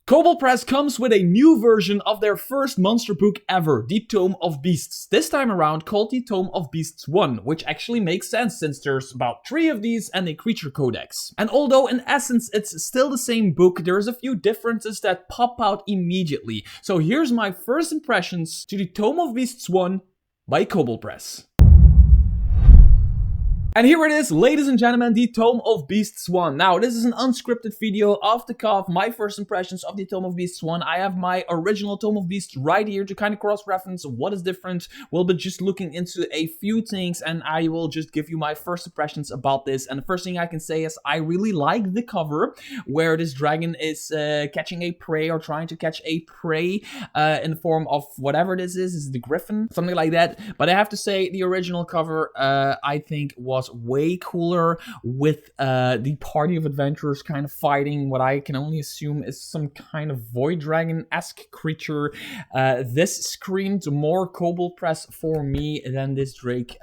Kobold Press comes with a new version of their first monster book ever, the Tome of Beasts. This time around called the Tome of Beasts 1, which actually makes sense since there's about 3 of these and a creature codex. And although in essence it's still the same book, there's a few differences that pop out immediately. So here's my first impressions to the Tome of Beasts 1 by Kobold Press. And here it is, ladies and gentlemen, the Tome of Beasts 1. Now, this is an unscripted video, off the cuff, my first impressions of the Tome of Beasts 1. I have my original Tome of Beasts right here to kind of cross-reference what is different. We'll be just looking into a few things, and I will just give you my first impressions about this. And the first thing I can say is I really like the cover, where this dragon is catching a prey, or trying to catch a prey in the form of whatever this is the griffin, something like that. But I have to say, the original cover, I think, was way cooler, with the party of adventurers kind of fighting what I can only assume is some kind of void dragon-esque creature. This screamed more Kobold Press for me than this Drake,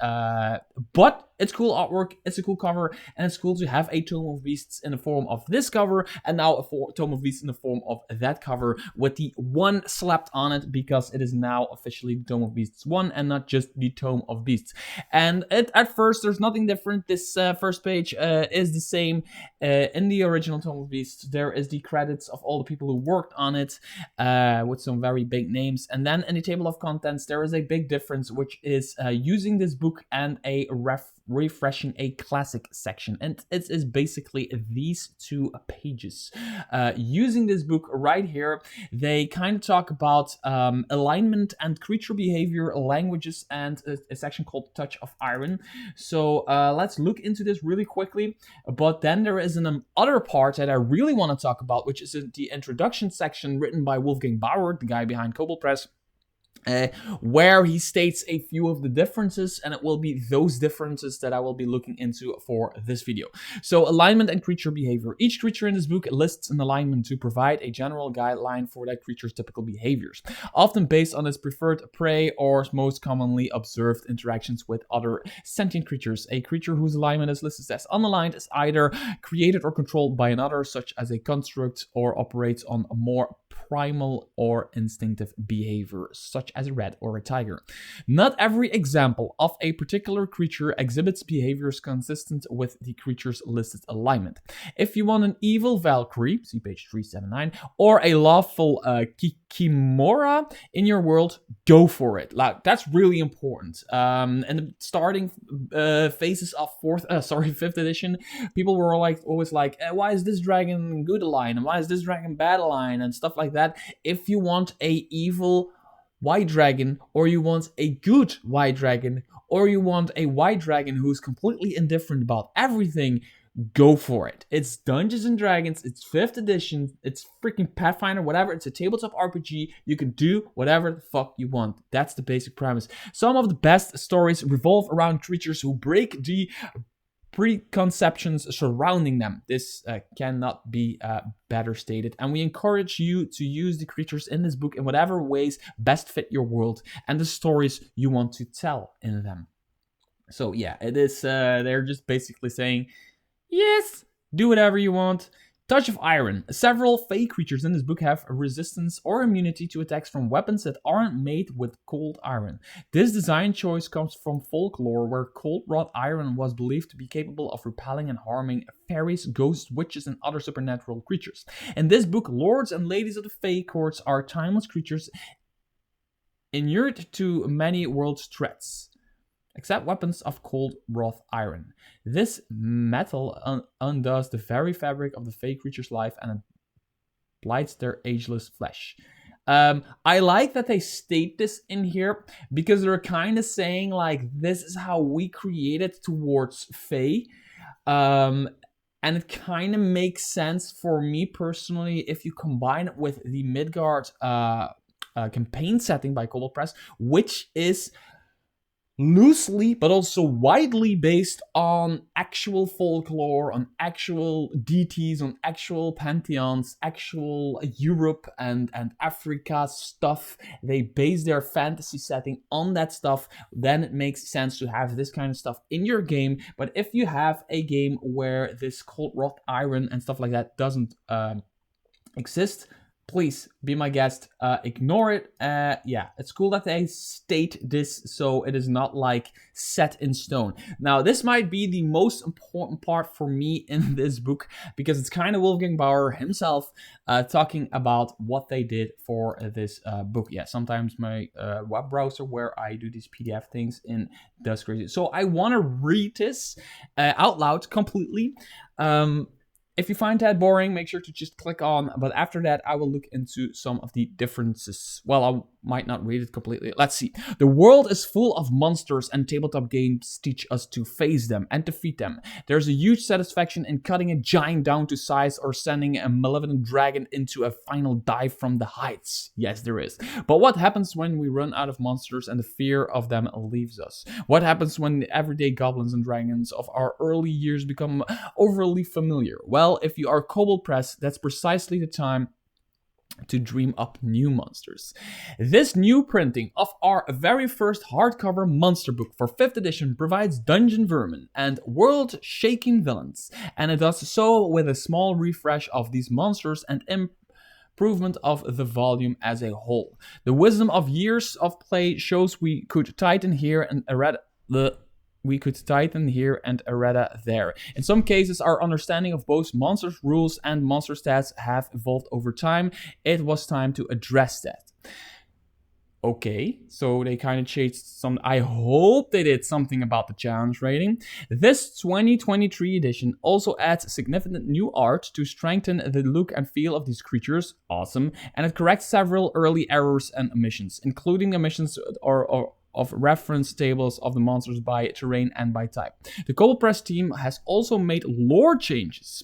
but it's cool artwork, it's a cool cover, and it's cool to have a Tome of Beasts in the form of this cover, and now a Tome of Beasts in the form of that cover, with the 1 slapped on it, because it is now officially the Tome of Beasts 1, and not just the Tome of Beasts. And at first, there's nothing different. This first page is the same. In the original Tome of Beasts, there is the credits of all the people who worked on it, with some very big names. And then in the table of contents, there is a big difference, which is using this book and a refreshing a classic section, and it is basically these 2 pages. Using this book right here, they kind of talk about alignment and creature behavior, languages, and a section called Touch of Iron. So let's look into this really quickly, but then there is an other part that I really want to talk about, which is the introduction section written by Wolfgang Bauer, the guy behind Kobold Press, where he states a few of the differences, and it will be those differences that I will be looking into for this video. So, alignment and creature behavior. Each creature in this book lists an alignment to provide a general guideline for that creature's typical behaviors, often based on its preferred prey or most commonly observed interactions with other sentient creatures. A creature whose alignment is listed as unaligned is either created or controlled by another, such as a construct, or operates on a more primal or instinctive behavior, such as a rat or a tiger. Not every example of a particular creature exhibits behaviors consistent with the creature's listed alignment. If you want an evil Valkyrie, see page 379, or a lawful Kimura in your world, go for it. Like, that's really important. And the starting phases of 5th edition, people were always like, why is this dragon good align, and why is this dragon bad align, and stuff like that. If you want a evil white dragon, or you want a good white dragon, or you want a white dragon who's completely indifferent about everything, go for it. It's Dungeons and Dragons, it's 5th edition, it's freaking Pathfinder, whatever, it's a tabletop RPG, you can do whatever the fuck you want. That's the basic premise. Some of the best stories revolve around creatures who break the preconceptions surrounding them. This cannot be better stated, and we encourage you to use the creatures in this book in whatever ways best fit your world and the stories you want to tell in them. So yeah, it is, they're just basically saying, yes, do whatever you want. Touch of Iron. Several fey creatures in this book have a resistance or immunity to attacks from weapons that aren't made with cold iron. This design choice comes from folklore, where cold wrought iron was believed to be capable of repelling and harming fairies, ghosts, witches, and other supernatural creatures. In this book, lords and ladies of the fey courts are timeless creatures inured to many world's threats, except weapons of cold wrought iron. This metal undoes the very fabric of the fey creature's life and blights their ageless flesh. I like that they state this in here, because they're kind of saying, like, this is how we created towards fey. And it kind of makes sense for me personally if you combine it with the Midgard campaign setting by Kobold Press, which is loosely but also widely based on actual folklore, on actual deities, on actual pantheons, actual Europe and Africa stuff. They base their fantasy setting on that stuff. Then it makes sense to have this kind of stuff in your game. But if you have a game where this cold wrought iron and stuff like that doesn't exist, please be my guest. Ignore it. Yeah, it's cool that they state this so it is not like set in stone. Now, this might be the most important part for me in this book because it's kind of Wolfgang Bauer himself talking about what they did for this book. Yeah, sometimes my web browser where I do these PDF things in does crazy. So I want to read this out loud completely. If you find that boring, make sure to just click on. But after that, I will look into some of the differences. Well, I might not read it completely. Let's see. The world is full of monsters, and tabletop games teach us to face them and defeat them. There's a huge satisfaction in cutting a giant down to size or sending a malevolent dragon into a final dive from the heights. Yes, there is. But what happens when we run out of monsters and the fear of them leaves us? What happens when the everyday goblins and dragons of our early years become overly familiar? Well, if you are Kobold Press, that's precisely the time to dream up new monsters. This new printing of our very first hardcover monster book for 5th edition provides dungeon vermin and world-shaking villains, and it does so with a small refresh of these monsters and improvement of the volume as a whole. The wisdom of years of play shows we could tighten here and errata there. In some cases, our understanding of both monsters' rules and monster stats have evolved over time. It was time to address that. Okay, so they kind of changed some. I hope they did something about the challenge rating. This 2023 edition also adds significant new art to strengthen the look and feel of these creatures. Awesome. And it corrects several early errors and omissions, including omissions of reference tables of the monsters by terrain and by type. The Kobold Press team has also made lore changes.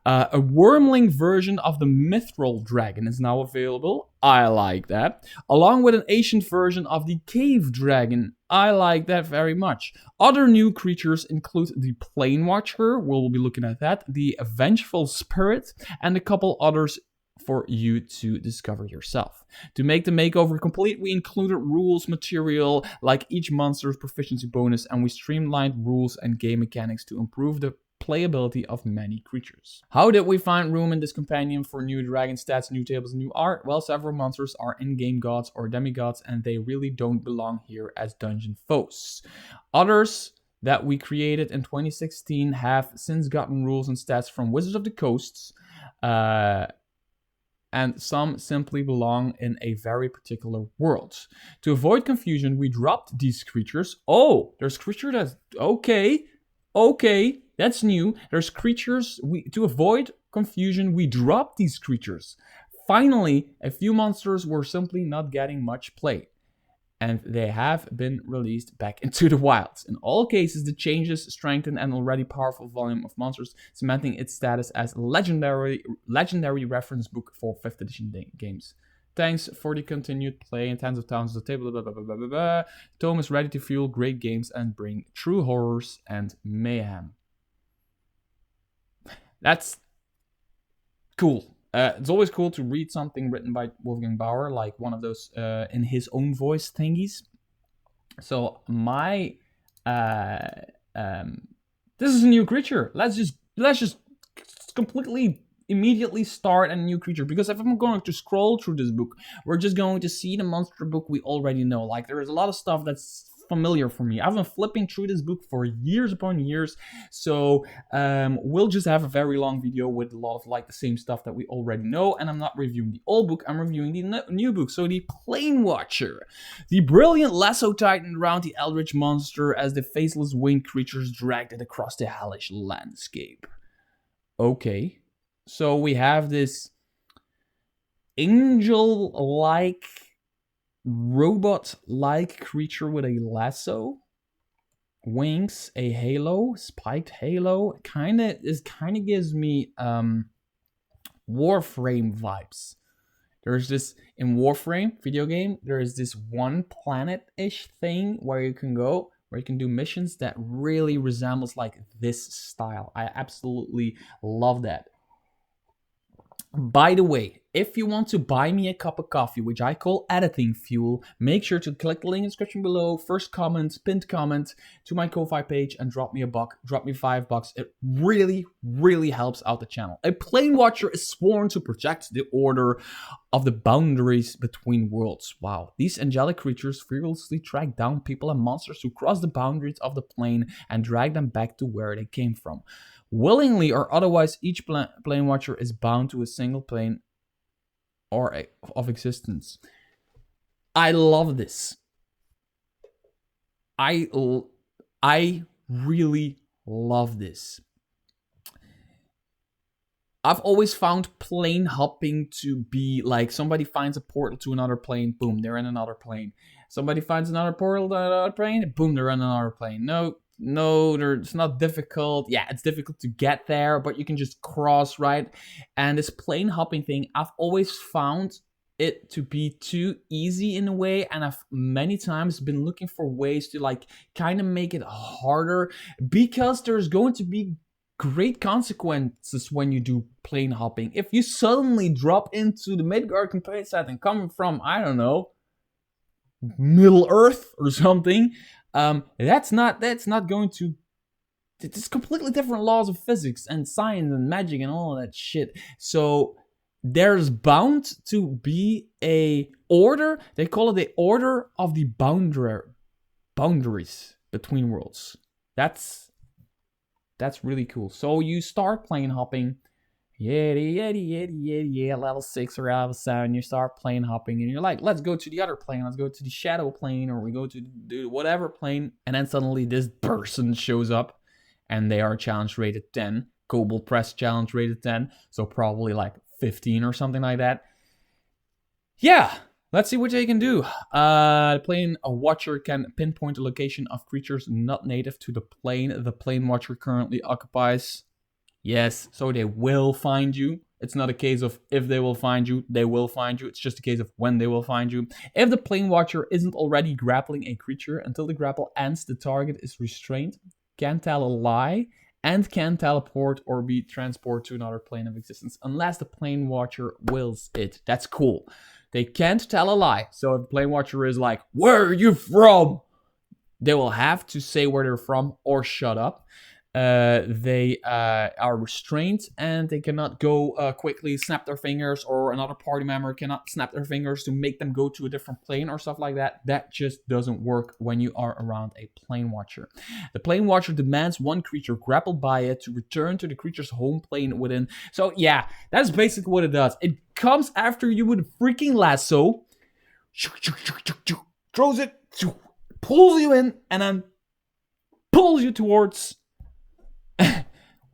A wormling version of the Mithril Dragon is now available. I like that. Along with an ancient version of the Cave Dragon. I like that very much. Other new creatures include the Planewatcher, we'll be looking at that, the Vengeful Spirit, and a couple others for you to discover yourself. To make the makeover complete, we included rules material like each monster's proficiency bonus, and we streamlined rules and game mechanics to improve the playability of many creatures. How did we find room in this companion for new dragon stats, new tables, and new art? Well, several monsters are in-game gods or demigods, and they really don't belong here as dungeon foes. Others that we created in 2016 have since gotten rules and stats from Wizards of the Coasts, and some simply belong in a very particular world. To avoid confusion, we dropped these creatures. Oh, there's creatures that's... Okay, that's new. There's creatures... To avoid confusion, we dropped these creatures. Finally, a few monsters were simply not getting much play, and they have been released back into the wilds. In all cases, the changes strengthen an already powerful volume of monsters, cementing its status as a legendary reference book for 5th edition games. Thanks for the continued play in tens of thousands of tables. The tome is ready to fuel great games and bring true horrors and mayhem. That's cool. It's always cool to read something written by Wolfgang Bauer, like one of those in his own voice thingies. So my this is a new creature. Let's just completely immediately start a new creature, because if I'm going to scroll through this book, we're just going to see the monster book we already know. Like, there is a lot of stuff that's familiar for me. I've been flipping through this book for years upon years, so we'll just have a very long video with a lot of like the same stuff that we already know, and I'm not reviewing the old book, I'm reviewing the new book. So the Planewatcher, the brilliant lasso tightened around the eldritch monster as the faceless winged creatures dragged it across the hellish landscape. Okay, so we have this angel-like, robot-like creature with a lasso, wings, a halo, spiked halo. Kind of gives me Warframe vibes. There's this in Warframe video game. There is this one planet-ish thing where you can go, where you can do missions that really resembles like this style. I absolutely love that. By the way, if you want to buy me a cup of coffee, which I call editing fuel, make sure to click the link in the description below, first comment, pinned comment to my Ko-Fi page and drop me a buck, drop me $5. It really, really helps out the channel. A Planewatcher is sworn to protect the order of the boundaries between worlds. Wow, these angelic creatures fearlessly track down people and monsters who cross the boundaries of the plane and drag them back to where they came from. Willingly or otherwise, each Planewatcher is bound to a single plane of existence. I love this. I really love this. I've always found plane hopping to be like somebody finds a portal to another plane, boom, they're in another plane. Somebody finds another portal to another plane, boom, they're in another plane. No, it's not difficult. Yeah, it's difficult to get there, but you can just cross, right? And this plane hopping thing, I've always found it to be too easy in a way, and I've many times been looking for ways to like kind of make it harder, because there's going to be great consequences when you do plane hopping. If you suddenly drop into the Midgard campaign set and come from, I don't know, Middle Earth or something, that's not going to. It's completely different laws of physics and science and magic and all that shit. So there's bound to be a order. They call it the order of the boundaries between worlds. That's really cool. So you start plane hopping. Yeah, level 6 or level 7, you start plane hopping, and you're like, let's go to the other plane, let's go to the shadow plane, or we go to the whatever plane, and then suddenly this person shows up, and they are challenge rated 10, Kobold Press challenge rated 10, so probably like 15 or something like that. Yeah, let's see what they can do. The Planewatcher can pinpoint the location of creatures not native to the plane the Planewatcher currently occupies. Yes, so they will find you. It's not a case of if they will find you, they will find you. It's just a case of when they will find you. If the Planewatcher isn't already grappling a creature until the grapple ends, the target is restrained, can tell a lie, and can teleport or be transported to another plane of existence, unless the Planewatcher wills it. That's cool. They can't tell a lie. So if the Planewatcher is like, where are you from? They will have to say where they're from or shut up. They are restrained, and they cannot go quickly snap their fingers, or another party member cannot snap their fingers to make them go to a different plane or stuff like that. That just doesn't work when you are around a Planewatcher. The Planewatcher demands one creature grappled by it to return to the creature's home plane within. So yeah, that's basically what it does. It comes after you with a freaking lasso, throws it, pulls you in, and then pulls you towards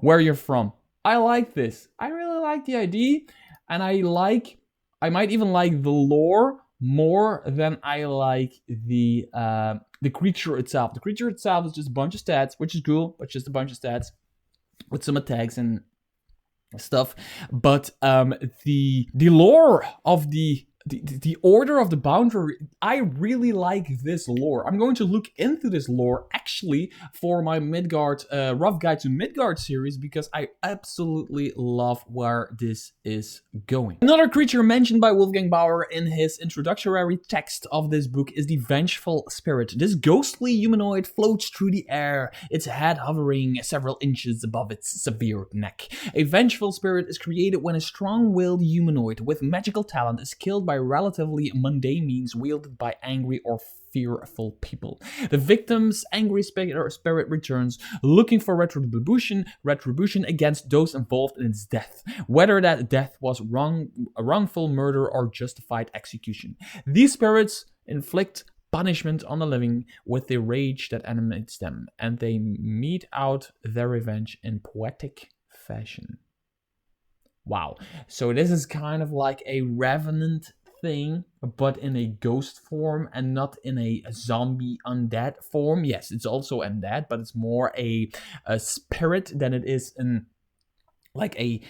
where you're from. I like this. I really like the idea, and I might even like the lore more than I like the creature itself. The creature itself is just a bunch of stats, which is cool, but just a bunch of stats with some attacks and stuff. But the lore of the order of the boundary, I really like this lore. I'm going to look into this lore actually for my Midgard Rough Guide to Midgard series, because I absolutely love where this is going. Another creature mentioned by Wolfgang Bauer in his introductory text of this book is the Vengeful Spirit. This ghostly humanoid floats through the air, its head hovering several inches above its severed neck. A Vengeful Spirit is created when a strong-willed humanoid with magical talent is killed by relatively mundane means wielded by angry or fearful people. The victim's angry spirit returns, looking for retribution against those involved in its death, whether that death was a wrongful murder or justified execution. These spirits inflict punishment on the living with the rage that animates them, and they mete out their revenge in poetic fashion. Wow, so this is kind of like a revenant thing, but in a ghost form and not in a zombie undead form. Yes, it's also undead, but it's more a spirit than it is in like a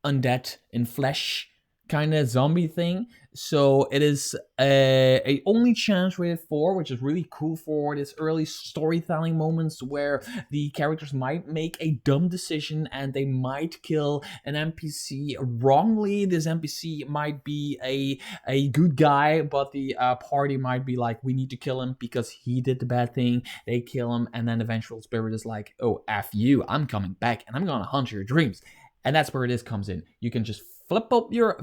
undead in flesh kind of zombie thing. So it is a only chance rated 4, which is really cool for this early storytelling moments where the characters might make a dumb decision and they might kill an NPC wrongly. This NPC might be a good guy, but the party might be like, we need to kill him because he did the bad thing. They kill him, and then the Vengeful Spirit is like, oh, F you, I'm coming back and I'm gonna haunt your dreams. And that's where this comes in. You can just flip open your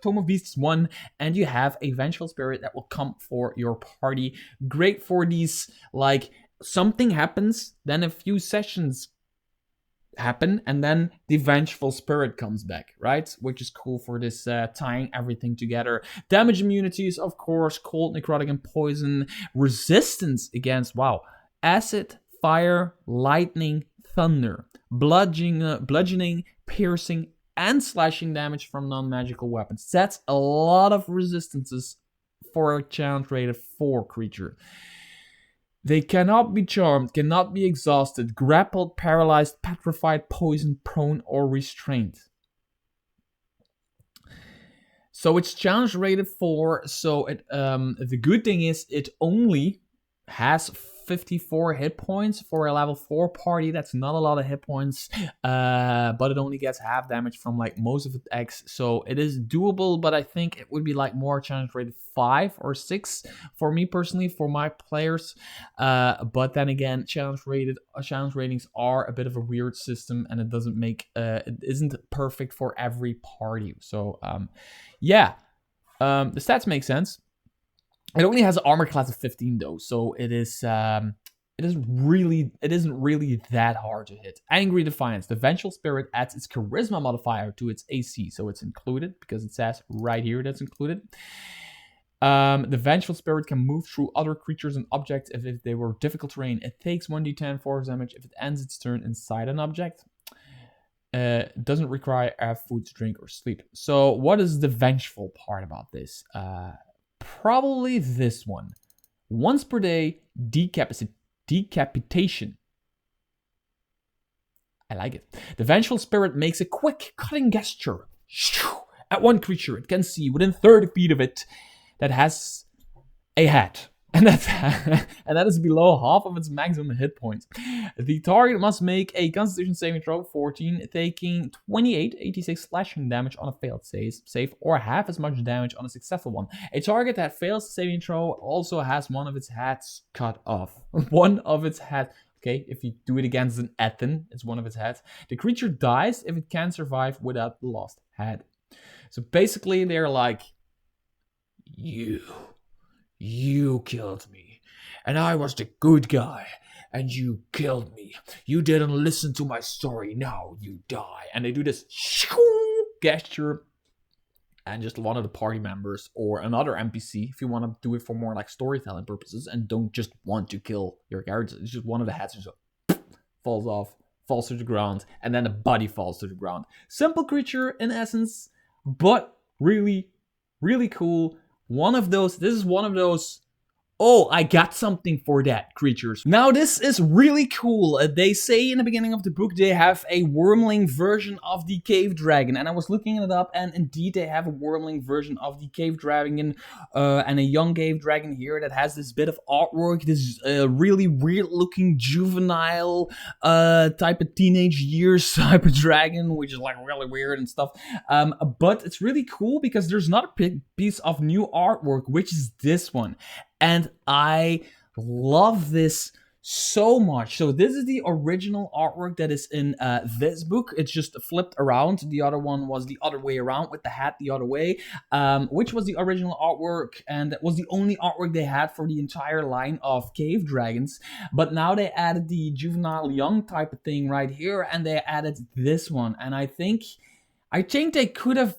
Tome of Beasts 1, and you have a Vengeful Spirit that will come for your party. Great for these, like, something happens, then a few sessions happen, and then the Vengeful Spirit comes back, right? Which is cool for this tying everything together. Damage immunities, of course, cold, necrotic, and poison. Resistance against, wow, acid, fire, lightning, thunder. Bludgeoning, piercing, and slashing damage from non-magical weapons. That's a lot of resistances for a challenge rated 4 creature. They cannot be charmed, cannot be exhausted, grappled, paralyzed, petrified, poisoned, prone, or restrained. So it's challenge rated 4. So the good thing is it only has 54 hit points for a level 4 party. That's not a lot of hit points, but it only gets half damage from like most of its X, so it is doable, but I think it would be like more challenge rated 5 or 6 for me personally, for my players. But then again, challenge ratings are a bit of a weird system, and it doesn't make it isn't perfect for every party. So yeah, the stats make sense. It only has an armor class of 15 though, so it isn't really that hard to hit. Angry Defiance. The Vengeful Spirit adds its charisma modifier to its AC, so it's included because it says right here that's included. The Vengeful Spirit can move through other creatures and objects if they were difficult terrain. It takes 1d10 force damage if it ends its turn inside an object. Doesn't require food, drink, or sleep. So what is the vengeful part about this? Probably this one. Once per day, decapitation. I like it. The Vengeful Spirit makes a quick cutting gesture at one creature it can see within 30 feet of it that has a hat. And that is below half of its maximum hit points. The target must make a Constitution saving throw 14, taking 86 slashing damage on a failed save, or half as much damage on a successful one. A target that fails the saving throw also has one of its hats cut off. One of its hats. Okay, if you do it against an Ethan, it's one of its hats. The creature dies if it can survive without the lost hat. So basically, they're like, You killed me, and I was the good guy, and you killed me. You didn't listen to my story, now you die. And they do this gesture, and just one of the party members or another NPC, if you want to do it for more like storytelling purposes and don't just want to kill your characters, it's just one of the hats just falls off, falls to the ground, and then the body falls to the ground. Simple creature in essence, but really, really cool. This is one of those, oh, I got something for that creatures. Now this is really cool. They say in the beginning of the book they have a wormling version of the cave dragon, and I was looking it up, and indeed they have a wormling version of the cave dragon, and a young cave dragon here that has this bit of artwork, this really weird looking juvenile type of teenage years type of dragon, which is like really weird and stuff. But it's really cool because there's another piece of new artwork, which is this one. And I love this so much. So this is the original artwork that is in this book. It's just flipped around. The other one was the other way around with the hat the other way, which was the original artwork, and that was the only artwork they had for the entire line of cave dragons. But now they added the juvenile young type of thing right here, and they added this one. And I think they could have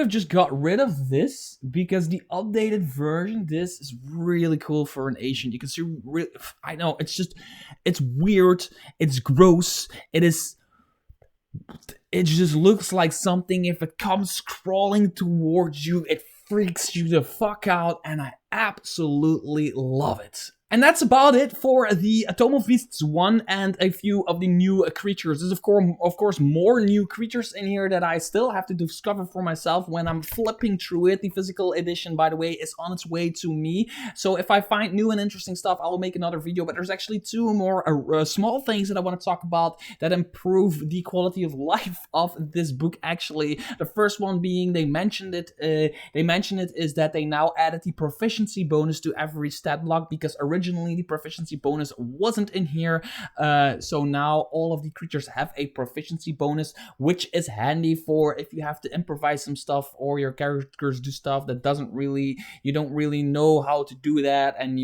just got rid of this, because the updated version, this is really cool for an Asian. You can see, I know, it's weird, it's gross, it just looks like something, if it comes crawling towards you, it freaks you the fuck out, and I absolutely love it. And that's about it for the Tome of Beasts 1 and a few of the new creatures. There's of course more new creatures in here that I still have to discover for myself when I'm flipping through it. The physical edition, by the way, is on its way to me. So if I find new and interesting stuff, I will make another video. But there's actually two more small things that I want to talk about that improve the quality of life of this book, actually. The first one being, they mentioned it is that they now added the proficiency bonus to every stat block, because originally the proficiency bonus wasn't in here. So now all of the creatures have a proficiency bonus, which is handy for if you have to improvise some stuff or your characters do stuff that you don't really know how to do that, and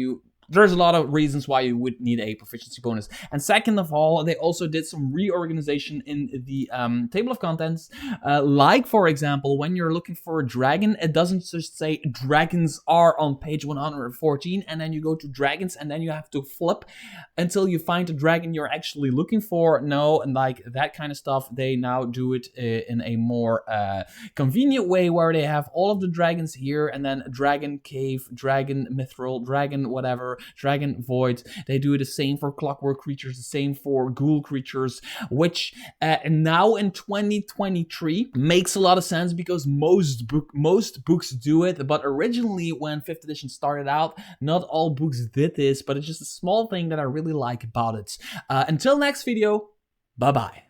there's a lot of reasons why you would need a proficiency bonus. And second of all, they also did some reorganization in the table of contents. Like, for example, when you're looking for a dragon, it doesn't just say dragons are on page 114, and then you go to dragons, and then you have to flip until you find the dragon you're actually looking for. No, and like that kind of stuff, they now do it in a more convenient way, where they have all of the dragons here, and then dragon cave, dragon mithril, dragon whatever, dragon void. They do the same for clockwork creatures, the same for ghoul creatures, which now in 2023 makes a lot of sense, because most books do it. But originally, when 5th edition started out, not all books did this, but it's just a small thing that I really like about it. Until next video, bye bye.